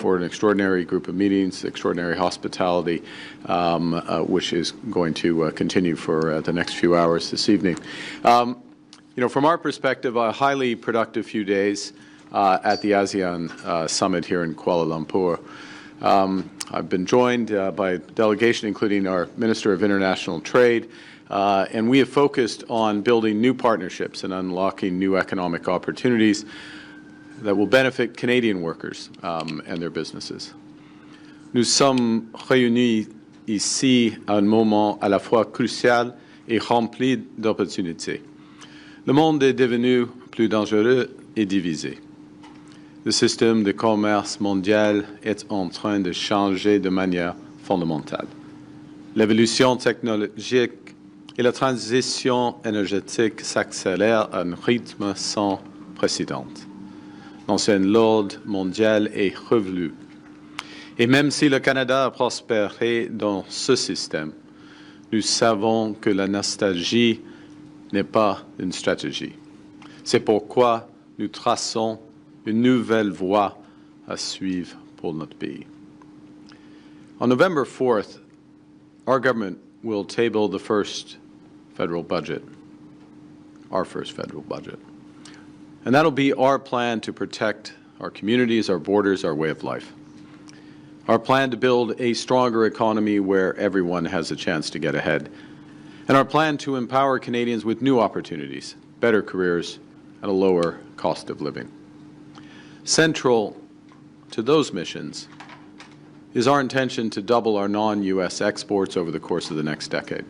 for an extraordinary group of meetings, extraordinary hospitality, which is going to continue for the next few hours this evening. From our perspective, a highly productive few days at the ASEAN Summit here in Kuala Lumpur. I've been joined by a delegation, including our Minister of International Trade, and we have focused on building new partnerships and unlocking new economic opportunities that will benefit Canadian workers and their businesses. Nous sommes réunis ici à un moment à la fois crucial et rempli d'opportunités. Le monde est devenu plus dangereux et divisé. Le système de commerce mondial est en train de changer de manière fondamentale. L'évolution technologique et la transition énergétique s'accélèrent à un rythme sans précédent. L'ancien ordre mondial est revenu. Et même si le Canada a prospéré dans ce système, nous savons que la nostalgie n'est pas une stratégie. C'est pourquoi nous traçons une nouvelle voie à suivre pour notre pays. On November 4th, our government will table the first federal budget, our first federal budget. And that'll be our plan to protect our communities, our borders, our way of life. Our plan to build a stronger economy where everyone has a chance to get ahead. And our plan to empower Canadians with new opportunities, better careers, and a lower cost of living. Central to those missions is our intention to double our non-U.S. exports over the course of the next decade.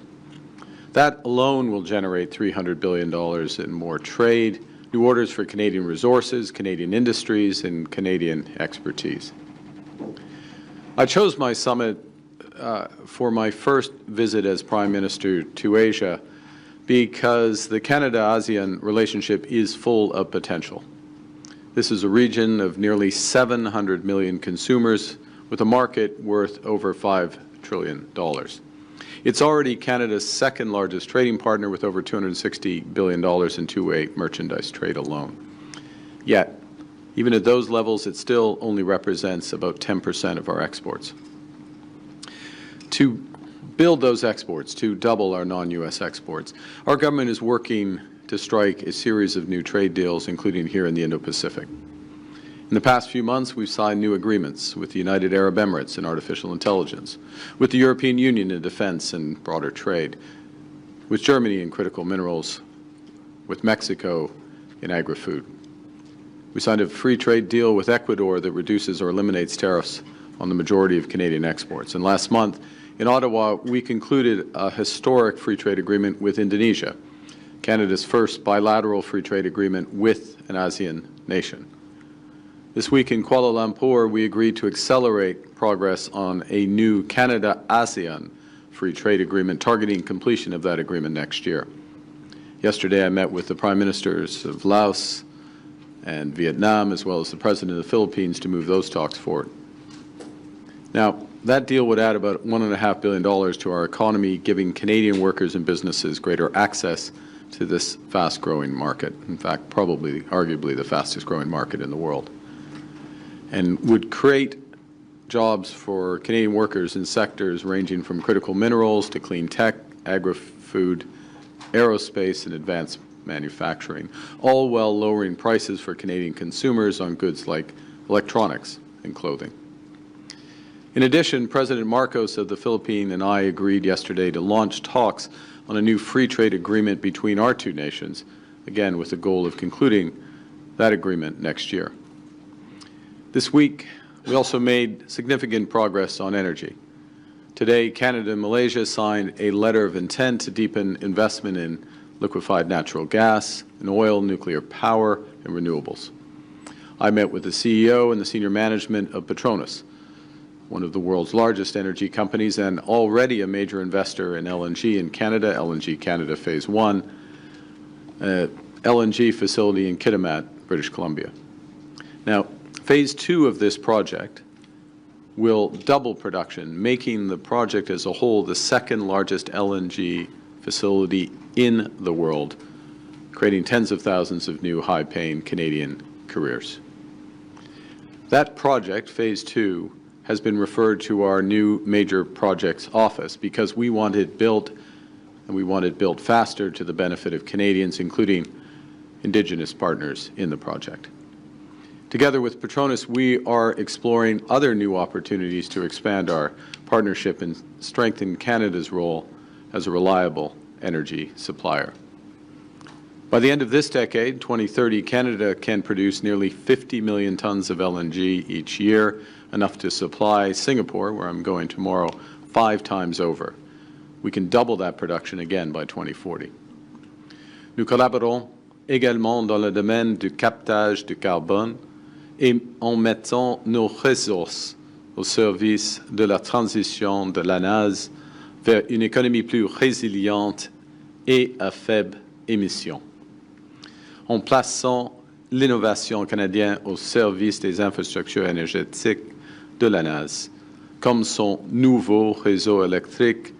That alone will generate $300 billion in more trade, new orders for Canadian resources, Canadian industries, and Canadian expertise. I chose my summit for my first visit as Prime Minister to Asia because the Canada-ASEAN relationship is full of potential. This is a region of nearly 700 million consumers with a market worth over $5 trillion. It's already Canada's second largest trading partner with over $260 billion in two-way merchandise trade alone. Yet, even at those levels, it still only represents about 10% of our exports. To build those exports, to double our non-U.S. exports, our government is working to strike a series of new trade deals, including here in the Indo-Pacific. In the past few months, we've signed new agreements with the United Arab Emirates in artificial intelligence, with the European Union in defense and broader trade, with Germany in critical minerals, with Mexico in agri-food. We signed a free trade deal with Ecuador that reduces or eliminates tariffs on the majority of Canadian exports. And last month, in Ottawa, we concluded a historic free trade agreement with Indonesia, Canada's first bilateral free trade agreement with an ASEAN nation. This week in Kuala Lumpur, we agreed to accelerate progress on a new Canada-ASEAN free trade agreement, targeting completion of that agreement next year. Yesterday, I met with the Prime Ministers of Laos and Vietnam, as well as the President of the Philippines, to move those talks forward. Now, that deal would add about $1.5 billion to our economy, giving Canadian workers and businesses greater access to this fast-growing market. In fact, probably, arguably, the fastest-growing market in the world. And would create jobs for Canadian workers in sectors ranging from critical minerals to clean tech, agri-food, aerospace, and advanced manufacturing, all while lowering prices for Canadian consumers on goods like electronics and clothing. In addition, President Marcos of the Philippines and I agreed yesterday to launch talks on a new free trade agreement between our two nations, again with the goal of concluding that agreement next year. This week, we also made significant progress on energy. Today, Canada and Malaysia signed a letter of intent to deepen investment in liquefied natural gas, and oil, nuclear power, and renewables. I met with the CEO and the senior management of Petronas, one of the world's largest energy companies and already a major investor in LNG in Canada, LNG Canada Phase 1, LNG facility in Kitimat, British Columbia. Now, Phase 2 of this project will double production, making the project as a whole the second largest LNG facility in the world, creating tens of thousands of new high-paying Canadian careers. That project, Phase 2, has been referred to our new Major Projects Office because we want it built, and we want it built faster to the benefit of Canadians, including Indigenous partners in the project. Together with Petronas, we are exploring other new opportunities to expand our partnership and strengthen Canada's role as a reliable energy supplier. By the end of this decade, 2030, Canada can produce nearly 50 million tons of LNG each year, enough to supply Singapore, where I'm going tomorrow, 5 times over. We can double that production again by 2040. Nous collaborons également dans le domaine du captage du carbone et en mettant nos ressources au service de la transition de l'ANAS vers une économie plus résiliente et à faible émission. En plaçant l'innovation canadienne au service des infrastructures énergétiques de l'ANAS, comme son nouveau réseau électrique,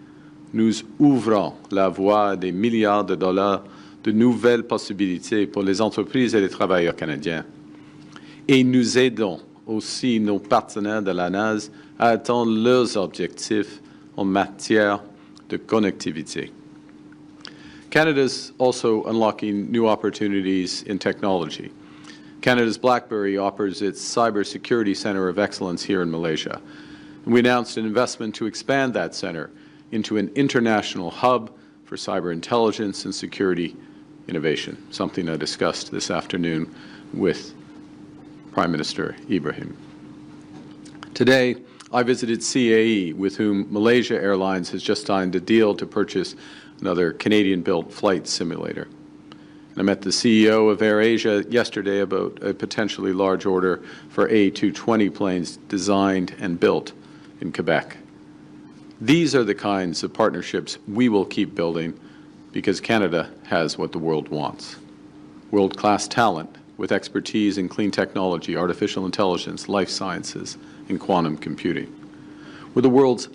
nous ouvrons la voie à des milliards de dollars de nouvelles possibilités pour les entreprises et les travailleurs canadiens. Et nous aidons aussi nos partenaires de l'ANAS à atteindre leurs objectifs en matière de connectivité. Canada's also unlocking new opportunities in technology. Canada's BlackBerry offers its cybersecurity center of excellence here in Malaysia. And we announced an investment to expand that center into an international hub for cyber intelligence and security innovation, something I discussed this afternoon with Prime Minister Ibrahim. Today, I visited CAE, with whom Malaysia Airlines has just signed a deal to purchase another Canadian-built flight simulator. And I met the CEO of AirAsia yesterday about a potentially large order for A220 planes designed and built in Quebec. These are the kinds of partnerships we will keep building because Canada has what the world wants: world-class talent with expertise in clean technology, artificial intelligence, life sciences, and quantum computing. We're the world's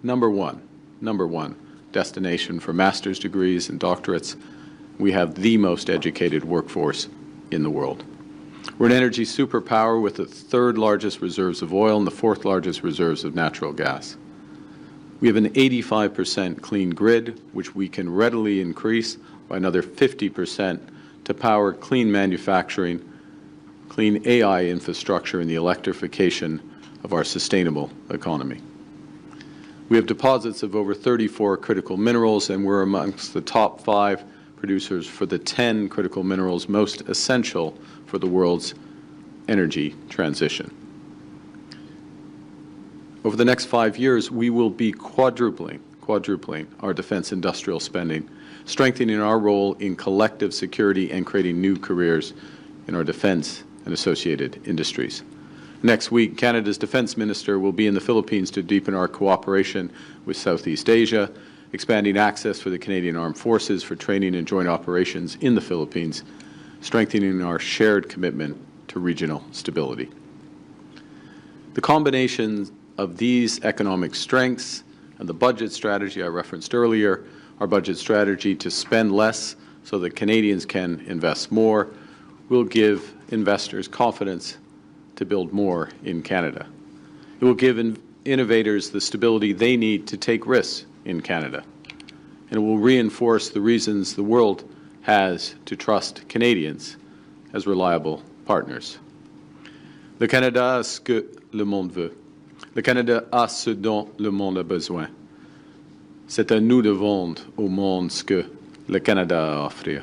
number one destination for master's degrees and doctorates. We have the most educated workforce in the world. We're an energy superpower with the 3rd largest reserves of oil and the 4th largest reserves of natural gas. We have an 85% clean grid, which we can readily increase by another 50% to power clean manufacturing, clean AI infrastructure, and the electrification of our sustainable economy. We have deposits of over 34 critical minerals, and we're amongst the top 5 producers for the 10 critical minerals most essential for the world's energy transition. Over the next 5 years, we will be quadrupling our defense industrial spending, strengthening our role in collective security and creating new careers in our defense and associated industries. Next week, Canada's Defense Minister will be in the Philippines to deepen our cooperation with Southeast Asia, expanding access for the Canadian Armed Forces for training and joint operations in the Philippines, strengthening our shared commitment to regional stability. The combination of these economic strengths and the budget strategy I referenced earlier, our budget strategy to spend less so that Canadians can invest more, will give investors confidence to build more in Canada. It will give innovators the stability they need to take risks in Canada. And it will reinforce the reasons the world has to trust Canadians as reliable partners. Le Canada a ce que le monde veut. Le Canada a ce dont le monde a besoin. C'est à nous de vendre au monde ce que le Canada a à offrir.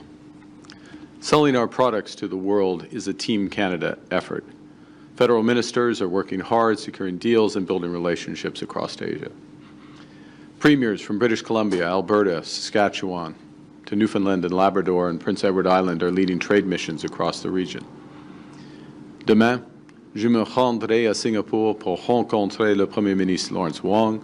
Selling our products to the world is a Team Canada effort. Federal ministers are working hard, securing deals and building relationships across Asia. Premiers from British Columbia, Alberta, Saskatchewan, to Newfoundland and Labrador and Prince Edward Island are leading trade missions across the region. Demain, je me rendrai à Singapour pour rencontrer le Premier ministre Lawrence Wong,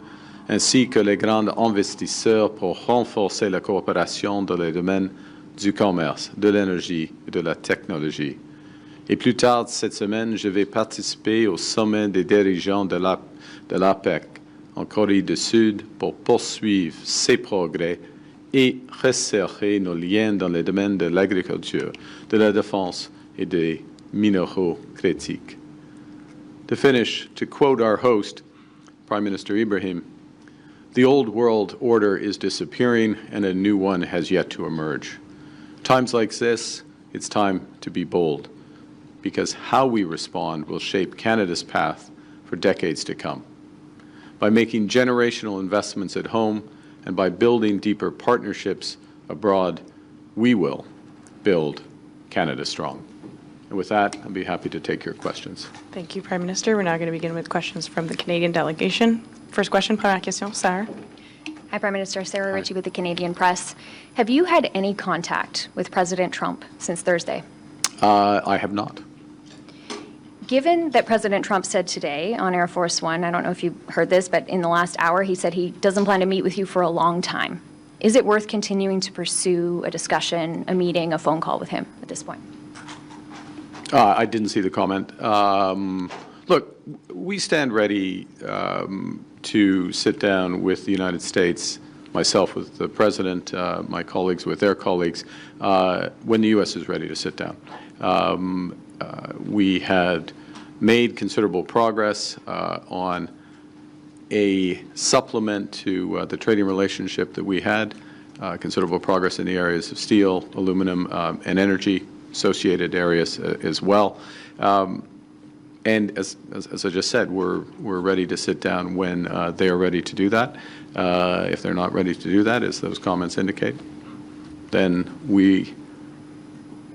ainsi que les grands investisseurs pour renforcer la coopération dans les domaines du commerce, de l'énergie et de la technologie. Et plus tard cette semaine, je vais participer au sommet des dirigeants de l'APEC en Corée du Sud pour poursuivre ces progrès et resserrer nos liens dans les domaines de l'agriculture, de la défense et des minéraux critiques. To finish, to quote our host, Prime Minister Ibrahim, "The old world order is disappearing and a new one has yet to emerge. Times like this, it's time to be bold, because how we respond will shape Canada's path for decades to come. By making generational investments at home and by building deeper partnerships abroad, we will build Canada strong." And with that, I'll be happy to take your questions. Thank you, Prime Minister. We're now going to begin with questions from the Canadian delegation. First question, première question, Sarah. Hi, Prime Minister. Sarah Ritchie with the Canadian Press. Have you had any contact with President Trump since Thursday? I have not. Given that President Trump said today on Air Force One, I don't know if you heard this, but in the last hour he said he doesn't plan to meet with you for a long time. Is it worth continuing to pursue a discussion, a meeting, a phone call with him at this point? I didn't see the comment. Look, we stand ready to sit down with the United States, myself with the President, my colleagues with their colleagues, when the U.S. is ready to sit down. We had made considerable progress on a supplement to the trading relationship that we had, considerable progress in the areas of steel, aluminum, and energy, associated areas as well. And as I just said, we're ready to sit down when they are ready to do that. If they're not ready to do that, as those comments indicate, then we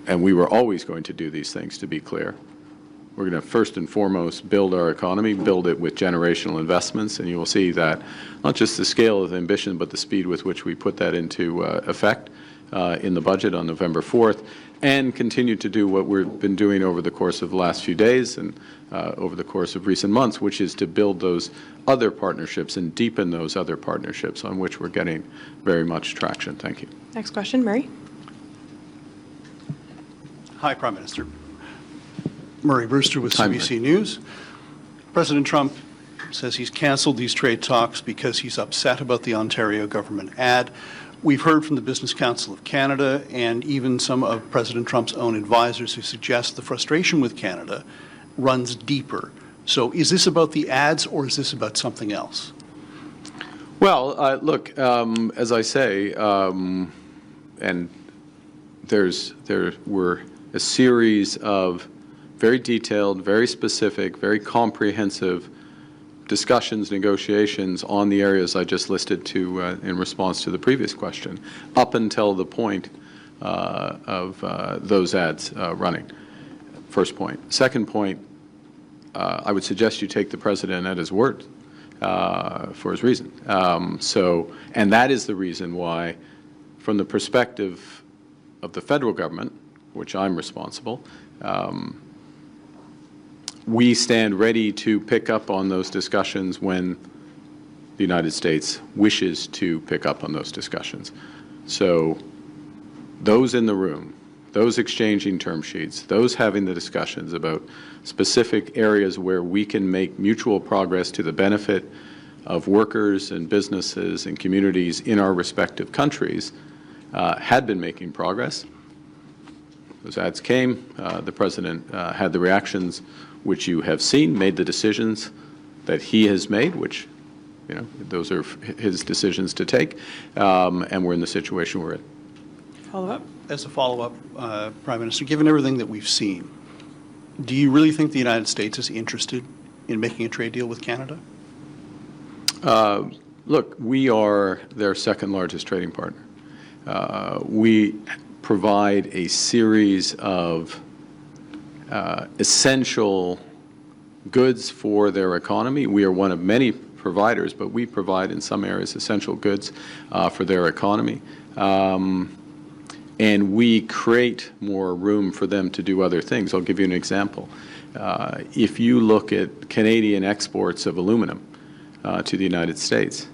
were always going to do these things, to be clear. We're going to first and foremost build our economy, build it with generational investments, and you will see that not just the scale of the ambition, but the speed with which we put that into effect in the budget on November 4th, and continue to do what we've been doing over the course of the last few days and over the course of recent months, which is to build those other partnerships and deepen those other partnerships on which we're getting very much traction. Thank you. Next question, Murray. Hi, Prime Minister. Murray Brewster with Hi, CBC News. President Trump says he's canceled these trade talks because he's upset about the Ontario government ad. We've heard from the Business Council of Canada and even some of President Trump's own advisors who suggest the frustration with Canada runs deeper. So is this about the ads or is this about something else? Well, look, as I say, and there were a series of very detailed, very specific, very comprehensive discussions, negotiations on the areas I just listed to in response to the previous question, up until the point of those ads running. First point. Second point, I would suggest you take the President at his word for his reason. And that is the reason why, from the perspective of the federal government, which I'm responsible, we stand ready to pick up on those discussions when the United States wishes to pick up on those discussions. So those in the room, those exchanging term sheets, those having the discussions about specific areas where we can make mutual progress to the benefit of workers and businesses and communities in our respective countries had been making progress. Those ads came. The President had the reactions which you have seen, made the decisions that he has made, which, you know, those are his decisions to take, and we're in the situation we're in. Follow-up? As a follow-up, Prime Minister, given everything that we've seen, do you really think the United States is interested in making a trade deal with Canada? Look, we are their second largest trading partner. We provide a series of essential goods for their economy. We are one of many providers, but we provide in some areas essential goods for their economy. And we create more room for them to do other things. I'll give you an example. If you look at Canadian exports of aluminum to the United States,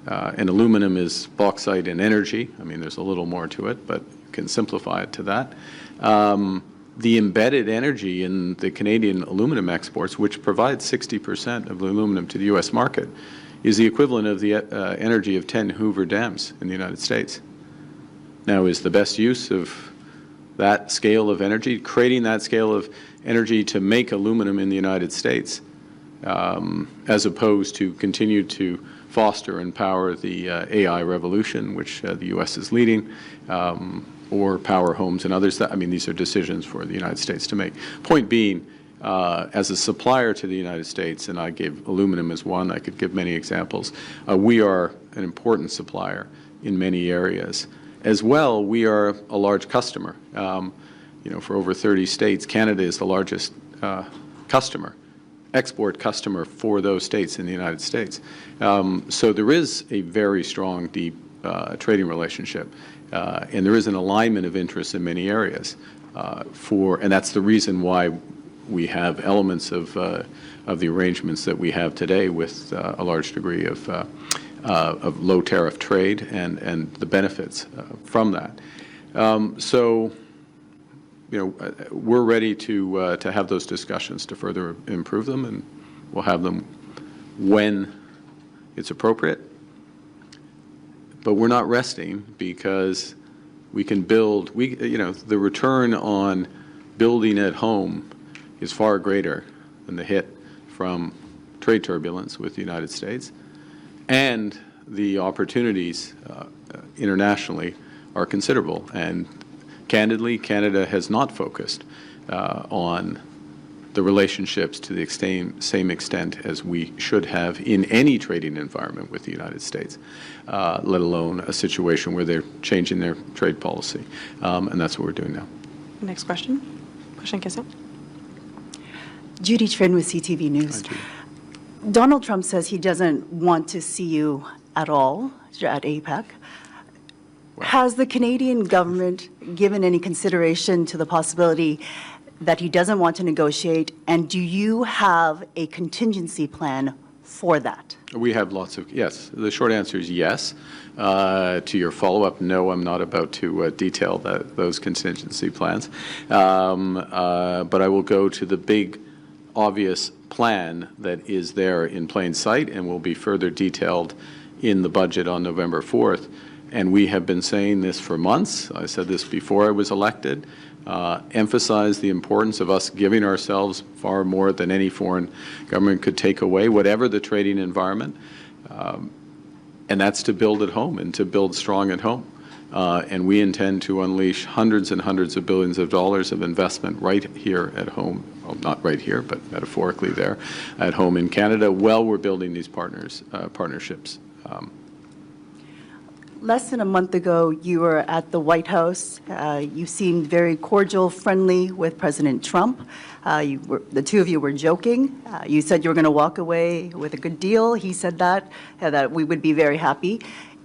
and aluminum is bauxite and energy. I mean, there's a little more to it, but you can simplify it to that. The embedded energy in the Canadian aluminum exports, which provides 60% of the aluminum to the U.S. market, is the equivalent of the energy of 10 Hoover dams in the United States. Now, is the best use of that scale of energy, creating that scale of energy to make aluminum in the United States, as opposed to continue to foster and power the AI revolution, which the U.S. is leading, or power homes and others. I mean, these are decisions for the United States to make. Point being, as a supplier to the United States, and I gave aluminum as one, I could give many examples, we are an important supplier in many areas. As well, we are a large customer. For over 30 states, Canada is the largest export customer for those states in the United States. So there is a very strong, deep trading relationship, and there is an alignment of interests in many areas. And that's the reason why we have elements of the arrangements that we have today with a large degree of low tariff trade and the benefits from that. So, we're ready to have those discussions to further improve them, and we'll have them when it's appropriate. But we're not resting because we can build. The return on building at home is far greater than the hit from trade turbulence with the United States, and the opportunities internationally are considerable. And candidly, Canada has not focused on the relationships to the same extent as we should have in any trading environment with the United States, let alone a situation where they're changing their trade policy. And that's what we're doing now. Next question. Prochaine question. Judy Trin with CTV News. Donald Trump says he doesn't want to see you at all at APEC. Has the Canadian government given any consideration to the possibility that he doesn't want to negotiate, and do you have a contingency plan for that? We have yes. The short answer is yes. To your follow-up, no, I'm not about to detail those contingency plans. But I will go to the big, obvious plan that is there in plain sight and will be further detailed in the budget on November 4th. And we have been saying this for months. I said this before I was elected. Emphasize the importance of us giving ourselves far more than any foreign government could take away, whatever the trading environment. And that's to build at home and to build strong at home. And we intend to unleash hundreds and hundreds of billions of dollars of investment right here at home. Well, not right here, but metaphorically there, at home in Canada, while we're building these partnerships. Less than a month ago, you were at the White House. You seemed very cordial, friendly with President Trump. The two of you were joking. You said you were going to walk away with a good deal. He said that we would be very happy.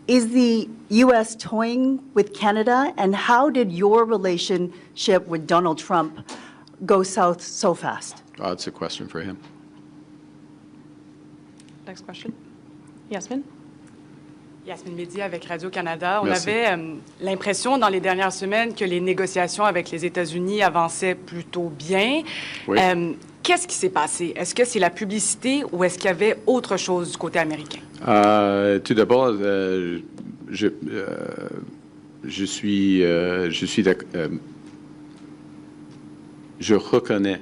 Is the U.S. toying with Canada, and how did your relationship with Donald Trump go south so fast? That's a question for him. Next question. Yasmin. Yasmin Mehdi avec Radio-Canada. On Merci. avait l'impression dans les dernières semaines que les négociations avec les États-Unis avançaient plutôt bien. Oui. Qu'est-ce qui s'est passé? Est-ce que c'est la publicité ou est-ce qu'il y avait autre chose du côté américain? Tout d'abord, je reconnais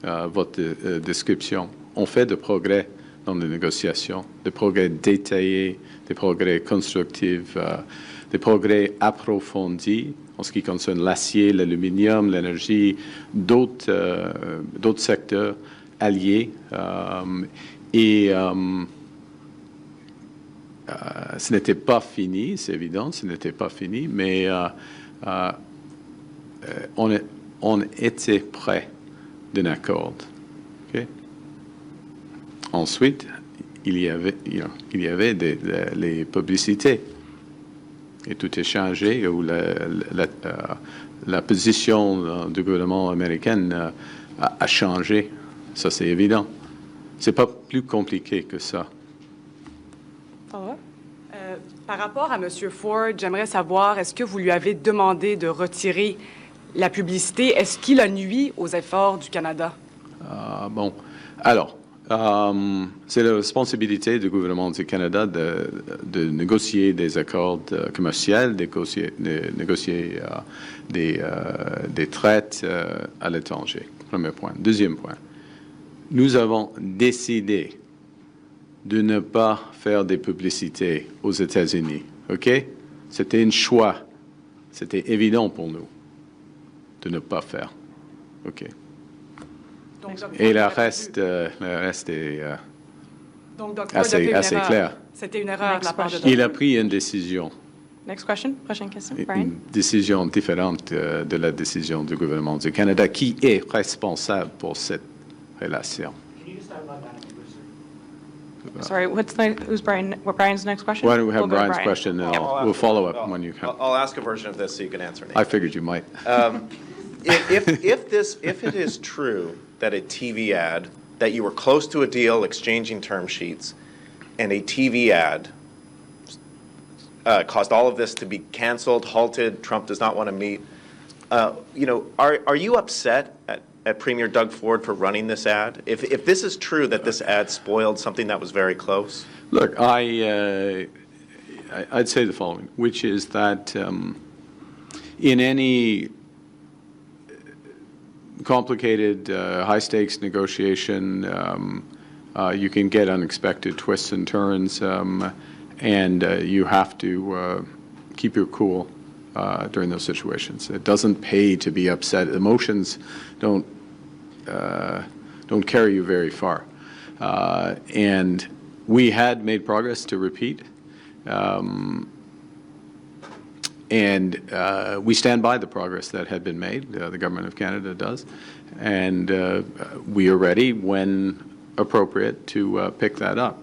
votre description. On fait de progrès dans les négociations, des progrès détaillés, des progrès constructifs, des progrès approfondis en ce qui concerne l'acier, l'aluminium, l'énergie, d'autres secteurs alliés. Ce n'était pas fini, c'est évident, ce n'était pas fini, mais on était prêt d'un accord. Okay? Ensuite, il y avait les publicités. Et tout est changé, où la position du gouvernement américain a changé. Ça, c'est évident. C'est pas plus compliqué que ça. Par rapport à M. Ford, j'aimerais savoir, est-ce que vous lui avez demandé de retirer la publicité? Est-ce qu'il a nui aux efforts du Canada? Bon, alors, c'est la responsabilité du gouvernement du Canada de négocier des accords commerciaux, de négocier des traites à l'étranger. Premier point. Deuxième point. nous avons décidé de ne pas faire des publicités aux États-Unis. OK? C'était un choix. C'était évident pour nous de ne pas faire. OK. Donc, Doug Et Ford le aurait reste est Donc, Doug Ford a fait une assez erreur. clair. C'était une erreur de la part de Next Doug. Il a pris une décision, Next question, prochaine question. Brian? une décision différente de la décision du gouvernement du Canada qui est responsable pour cette relation. Sorry, what Brian's next question? Why don't we have We'll go to Brian's Brian. question, and we'll follow up when you come. I'll ask a version of this so you can answer it. I figured you might. If it is true that a TV ad, that you were close to a deal, exchanging term sheets, and a TV ad caused all of this to be canceled, halted, Trump does not want to meet, are you upset at Premier Doug Ford for running this ad? If this is true that this ad spoiled something that was very close? Look, I'd say the following, which is that in any complicated, high-stakes negotiation, you can get unexpected twists and turns, and you have to keep your cool during those situations. It doesn't pay to be upset. Emotions don't carry you very far. And we had made progress, to repeat, and we stand by the progress that had been made. The Government of Canada does. And we are ready, when appropriate, to pick that up.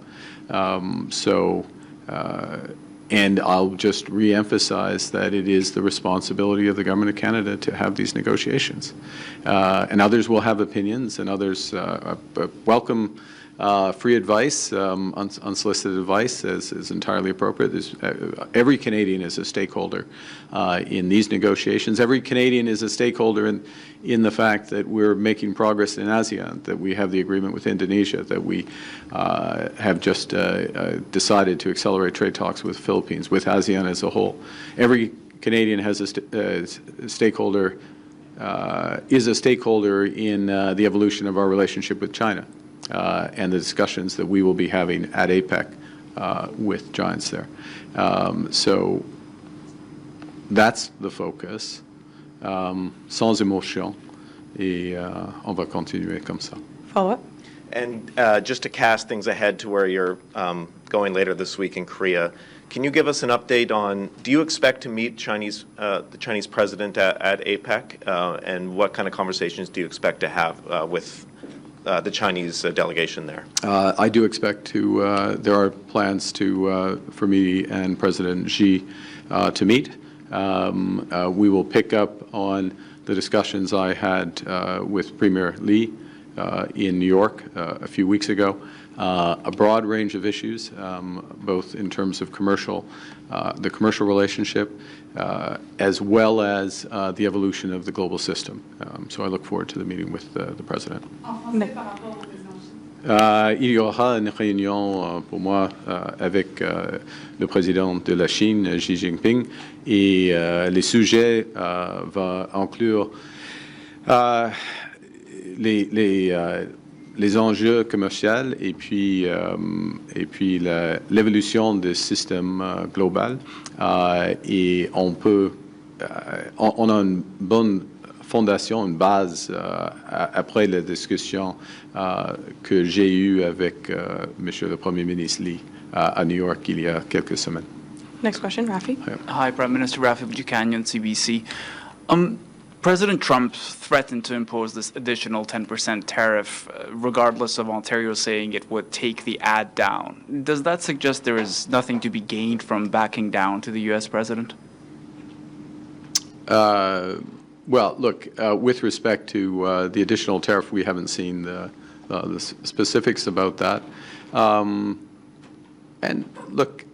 And I'll just re-emphasize that it is the responsibility of the Government of Canada to have these negotiations. And others will have opinions, and others welcome free advice, unsolicited advice is entirely appropriate. Every Canadian is a stakeholder in these negotiations. Every Canadian is a stakeholder in the fact that we're making progress in ASEAN, that we have the agreement with Indonesia, that we have just decided to accelerate trade talks with the Philippines, with ASEAN as a whole. Every Canadian has a stakeholder, is a stakeholder in the evolution of our relationship with China. And the discussions that we will be having at APEC with giants there. So that's the focus, sans émotion, et on va continuer comme ça. Follow-up? And just to cast things ahead to where you're going later this week in Korea, can you give us an update on, do you expect to meet the Chinese president at APEC? And what kind of conversations do you expect to have with the Chinese delegation there? I do expect to, there are plans for me and President Xi to meet. We will pick up on the discussions I had with Premier Lee in New York a few weeks ago. A broad range of issues, both in terms of the commercial relationship, as well as the evolution of the global system. So I look forward to the meeting with the President. Il y aura une réunion pour moi avec le président de la Chine, Xi Jinping, et les sujets vont inclure les enjeux commerciaux et puis l'évolution du système global. Et on a une bonne fondation, une base après la discussion que j'ai eue avec Monsieur le Premier ministre Lee à New York il y a quelques semaines. Next question, Rafi? Hi, Prime Minister Rafi Buchanan, CBC. President Trump threatened to impose this additional 10% tariff, regardless of Ontario saying it would take the ad down. Does that suggest there is nothing to be gained from backing down to the U.S. president? Well, look, with respect to the additional tariff, we haven't seen the specifics about that. And look,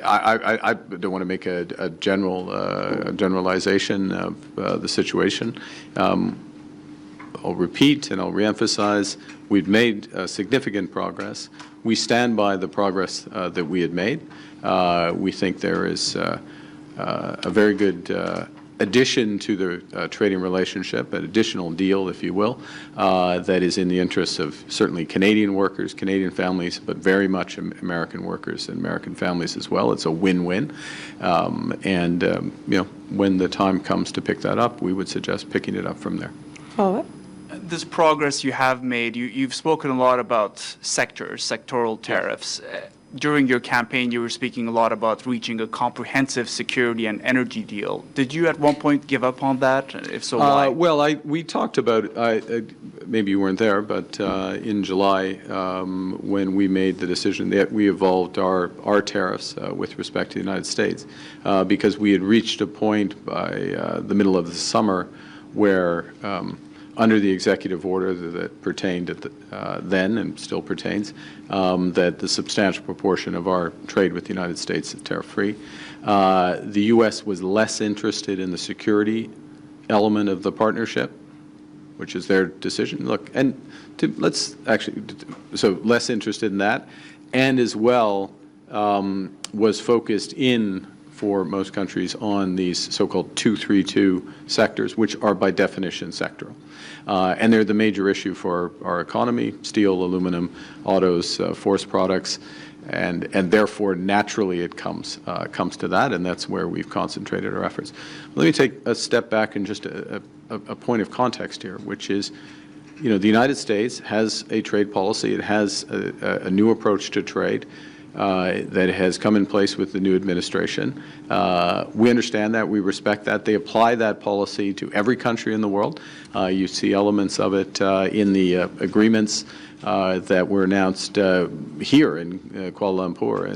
I don't want to make a generalization of the situation. I'll repeat and I'll reemphasize, we've made significant progress. We stand by the progress that we had made. We think there is a very good addition to the trading relationship, an additional deal, if you will, that is in the interests of certainly Canadian workers, Canadian families, but very much American workers and American families as well. It's a win-win. When the time comes to pick that up, we would suggest picking it up from there. Follow-up? This progress you have made, you've spoken a lot about sectoral tariffs. During your campaign, you were speaking a lot about reaching a comprehensive security and energy deal. Did you at one point give up on that? If so, why? We talked about, maybe you weren't there, but in July, when we made the decision that we evolved our tariffs with respect to the United States, because we had reached a point by the middle of the summer where under the executive order that pertained at then and still pertains, that the substantial proportion of our trade with the United States is tariff-free. The U.S. was less interested in the security element of the partnership, which is their decision. Look, and so less interested in that, and as well was focused in, for most countries, on these so-called 232 sectors, which are by definition sectoral. And they're the major issue for our economy: steel, aluminum, autos, forest products, and therefore naturally it comes to that, and that's where we've concentrated our efforts. Let me take a step back and just a point of context here, which is, the United States has a trade policy. It has a new approach to trade that has come in place with the new administration. We understand that. We respect that. They apply that policy to every country in the world. You see elements of it in the agreements that were announced here in Kuala Lumpur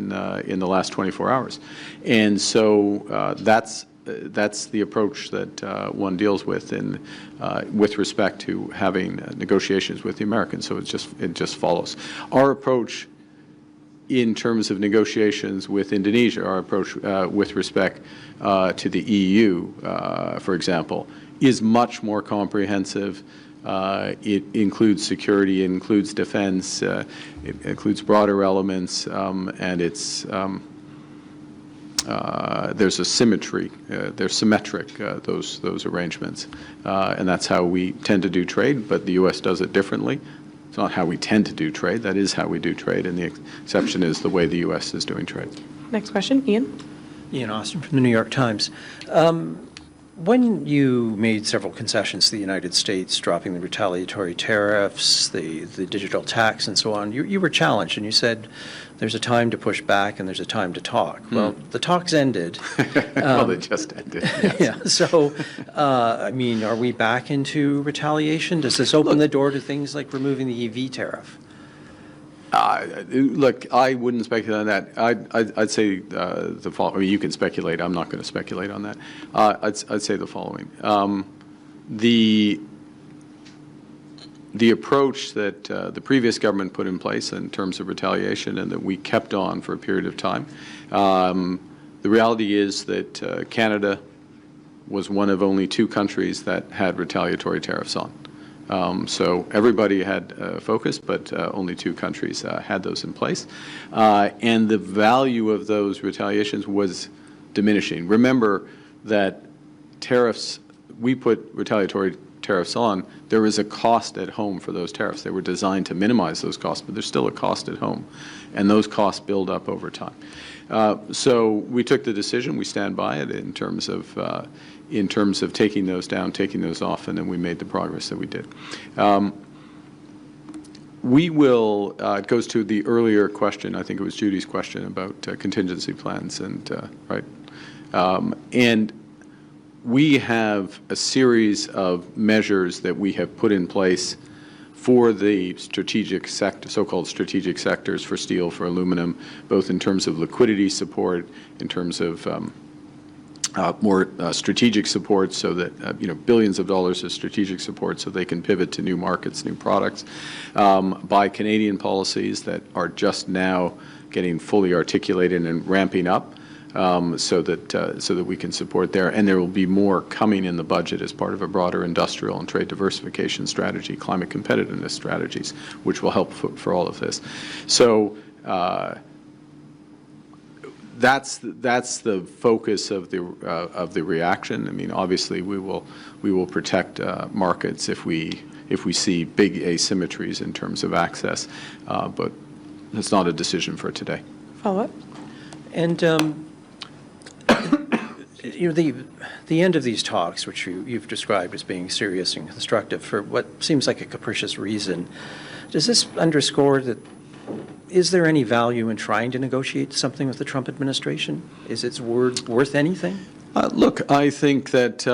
in the last 24 hours. And so that's the approach that one deals with with respect to having negotiations with the Americans. So it just follows. Our approach in terms of negotiations with Indonesia, our approach with respect to the EU, for example, is much more comprehensive. It includes security, it includes defense, it includes broader elements, and there's a symmetry. They're symmetric, those arrangements, and that's how we tend to do trade. But the U.S. does it differently. It's not how we tend to do trade. That is how we do trade, and the exception is the way the U.S. is doing trade. Next question, Ian. Ian Austin from the New York Times. When you made several concessions to the United States, dropping the retaliatory tariffs, the digital tax, and so on, you were challenged, and you said there's a time to push back and there's a time to talk. Well, the talks ended. Well, they just ended. Yes. Yeah. So, are we back into retaliation? Does this open the door to things like removing the EV tariff? Look, I wouldn't speculate on that. I'd say the following. I mean, you can speculate. I'm not going to speculate on that. I'd say the following. The approach that the previous government put in place in terms of retaliation and that we kept on for a period of time, the reality is that Canada was one of only 2 countries that had retaliatory tariffs on. So everybody had focus, but only 2 countries had those in place. And the value of those retaliations was diminishing. Remember that tariffs, we put retaliatory tariffs on, there is a cost at home for those tariffs. They were designed to minimize those costs, but there's still a cost at home, and those costs build up over time. So we took the decision, we stand by it in terms of taking those down, taking those off, and then we made the progress that we did. We will, it goes to the earlier question, I think it was Judy's question about contingency plans, and right. And we have a series of measures that we have put in place for the strategic sector, so-called strategic sectors, for steel, for aluminum, both in terms of liquidity support, in terms of more strategic support, so that billions of dollars of strategic support, so they can pivot to new markets, new products, by Canadian policies that are just now getting fully articulated and ramping up, so that we can support there. And there will be more coming in the budget as part of a broader industrial and trade diversification strategy, climate competitiveness strategies, which will help for all of this. So that's the focus of the reaction. I mean, obviously, we will protect markets if we see big asymmetries in terms of access, but it's not a decision for today. Follow-up? And the end of these talks, which you've described as being serious and constructive for what seems like a capricious reason, does this underscore that? Is there any value in trying to negotiate something with the Trump administration? Is its word worth anything? Look, I think that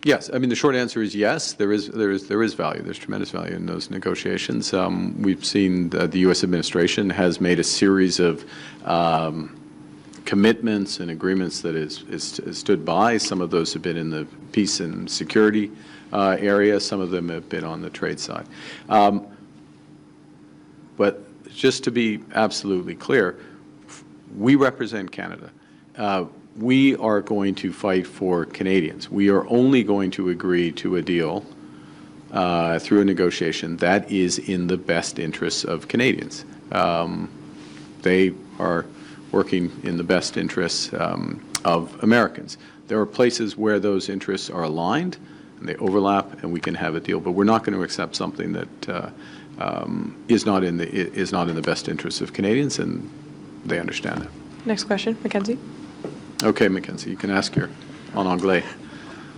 yes. I mean, the short answer is yes. There is value. There's tremendous value in those negotiations. We've seen the U.S. administration has made a series of commitments and agreements that is stood by. Some of those have been in the peace and security area. Some of them have been on the trade side. But just to be absolutely clear, we represent Canada. We are going to fight for Canadians. We are only going to agree to a deal through a negotiation that is in the best interests of Canadians. They are working in the best interests of Americans. There are places where those interests are aligned and they overlap, and we can have a deal. But we're not going to accept something that is not in the best interests of Canadians, and they understand that. Next question, Mackenzie. Okay, Mackenzie, you can ask your en anglais.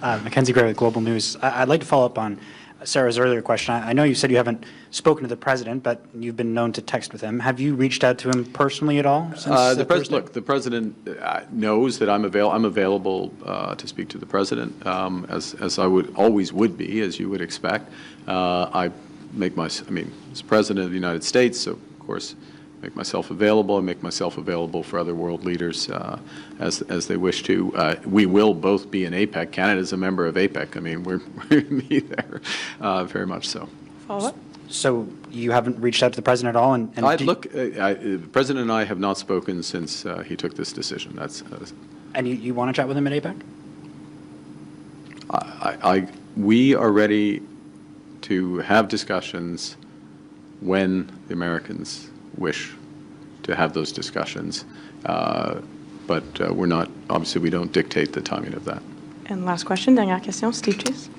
Mackenzie Gray with Global News. I'd like to follow up on Sarah's earlier question. I know you said you haven't spoken to the president, but you've been known to text with him. Have you reached out to him personally at all since Thursday? The president knows that I'm available to speak to the president, as I would be, as you would expect. As president of the United States, so of course, make myself available. I make myself available for other world leaders as they wish to. We will both be in APEC. Canada's a member of APEC. I mean, we're going to be there, very much so. Follow-up? So you haven't reached out to the president at all? The president and I have not spoken since he took this decision. And you want to chat with him at APEC? We are ready to have discussions when the Americans wish to have those discussions, but we're not. Obviously, we don't dictate the timing of that. And last question, dernière question, Steve Chase.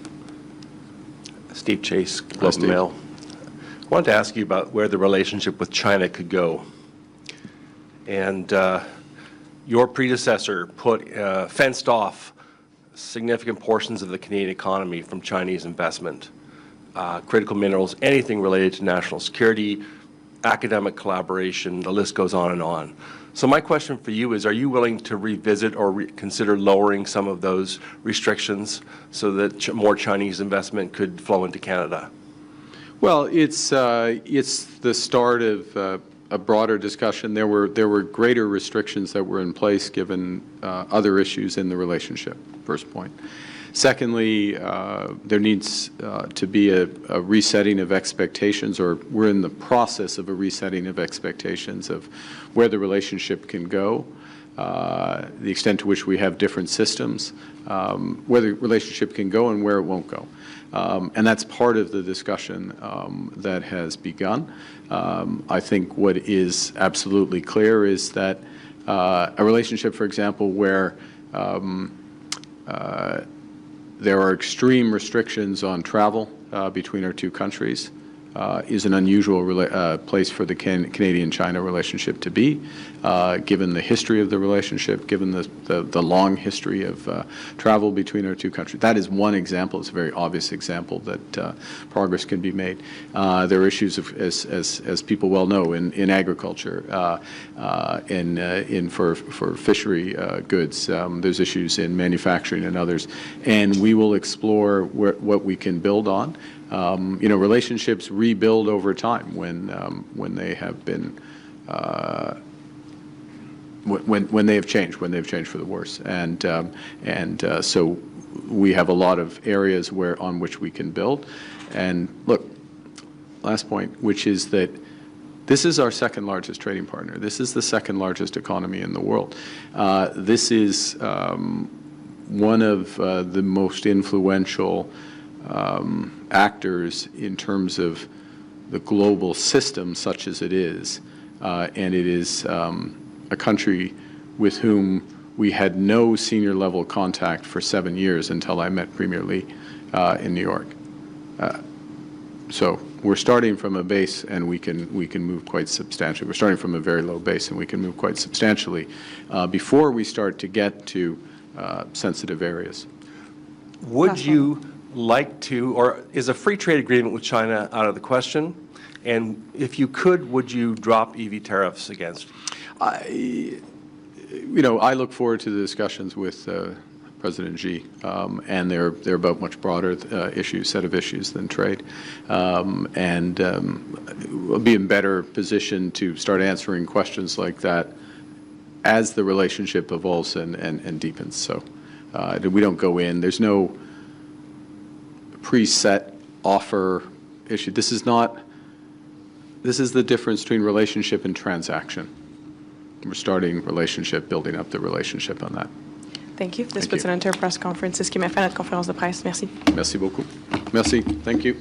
Steve Chase, Globe Steve. Mail. I wanted to ask you about where the relationship with China could go. And your predecessor fenced off significant portions of the Canadian economy from Chinese investment, critical minerals, anything related to national security, academic collaboration, the list goes on and on. So my question for you is, are you willing to revisit or consider lowering some of those restrictions so that more Chinese investment could flow into Canada? Well, it's the start of a broader discussion. There were greater restrictions that were in place given other issues in the relationship, first point. Secondly, there needs to be a resetting of expectations, or we're in the process of a resetting of expectations of where the relationship can go, the extent to which we have different systems, where the relationship can go and where it won't go. And that's part of the discussion that has begun. I think what is absolutely clear is that a relationship, for example, where there are extreme restrictions on travel between our two countries is an unusual place for the Canadian-China relationship to be, given the history of the relationship, given the long history of travel between our two countries. That is one example. It's a very obvious example that progress can be made. There are issues, as people well know, in agriculture, for fishery goods. There's issues in manufacturing and others, and we will explore what we can build on. Relationships rebuild over time when they have been when they have changed for the worse, and so we have a lot of areas on which we can build. And look, last point, which is that this is our second largest trading partner. This is the second largest economy in the world. This is one of the most influential actors in terms of the global system, such as it is, and it is a country with whom we had no senior level contact for 7 years until I met Premier Lee in New York. So we're starting from a base, and we can move quite substantially. We're starting from a very low base, and we can move quite substantially before we start to get to sensitive areas. Would you like to, or is a free trade agreement with China out of the question? And if you could, would you drop EV tariffs against? I look forward to the discussions with President Xi, and they're about much broader set of issues than trade, and we'll be in better position to start answering questions like that as the relationship evolves and deepens. So we don't go in. There's no preset offer issue. This is the difference between relationship and transaction. We're starting relationship, building up the relationship on that. Thank you. This Thank puts you. an end to our press conference. C'est ce qui m'a fait notre conférence de presse. Merci. Merci beaucoup. Merci. Thank you.